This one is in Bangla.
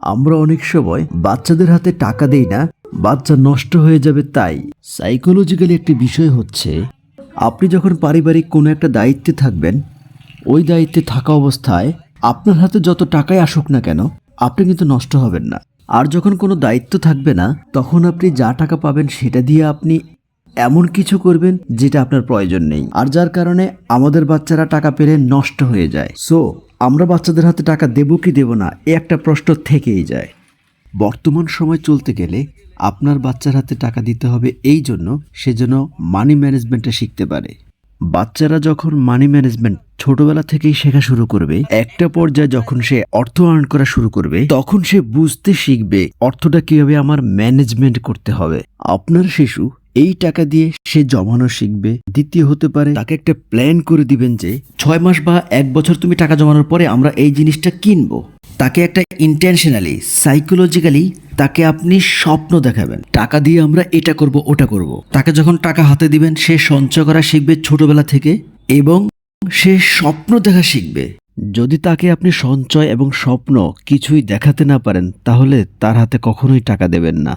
আমরা অনেক সময় বাচ্চাদের হাতে টাকা দেই না, বাচ্চা নষ্ট হয়ে যাবে তাই। সাইকোলজিক্যালি একটি বিষয় হচ্ছে, আপনি যখন পারিবারিক কোনো একটা দায়িত্বে থাকবেন, ওই দায়িত্বে থাকা অবস্থায় আপনার হাতে যত টাকাই আসুক না কেন, আপনি কিন্তু নষ্ট হবেন না। আর যখন কোনো দায়িত্ব থাকবে না, তখন আপনি যা টাকা পাবেন সেটা দিয়ে আপনি এমন কিছু করবেন যেটা আপনার প্রয়োজন নেই, আর যার কারণে আমাদের বাচ্চারা টাকা পেলে নষ্ট হয়ে যায়। সো আমরা বাচ্চাদের হাতে টাকা দেবো কি দেব না, এ একটা প্রশ্ন থেকেই যায়। বর্তমান সময় চলতে গেলে আপনার বাচ্চার হাতে টাকা দিতে হবে এই জন্য সে যেন মানি ম্যানেজমেন্টটা শিখতে পারে। বাচ্চারা যখন মানি ম্যানেজমেন্ট ছোটবেলা থেকেই শেখা শুরু করবে, একটা পর্যায়ে যখন সে অর্থ আর্ন করা শুরু করবে, তখন সে বুঝতে শিখবে অর্থটা কিভাবে আমার ম্যানেজমেন্ট করতে হবে। আপনার শিশু এই টাকা দিয়ে সে জমানো শিখবে। দ্বিতীয় হতে পারে, তাকে একটা প্ল্যান করে দিবেন যে 6 মাস বা 1 বছর তুমি টাকা জমানোর পরে আমরা এই জিনিসটা কিনবো। তাকে একটা ইন্টেনশনালি সাইকোলজিক্যালি তাকে আপনি স্বপ্ন দেখাবেন, টাকা দিয়ে আমরা এটা করব ওটা করব। তাকে যখন টাকা হাতে দিবেন, সে সঞ্চয় করা শিখবে ছোটবেলা থেকে এবং সে স্বপ্ন দেখা শিখবে। যদি তাকে আপনি সঞ্চয় এবং স্বপ্ন কিছুই দেখাতে না পারেন, তাহলে তার হাতে কখনোই টাকা দেবেন না।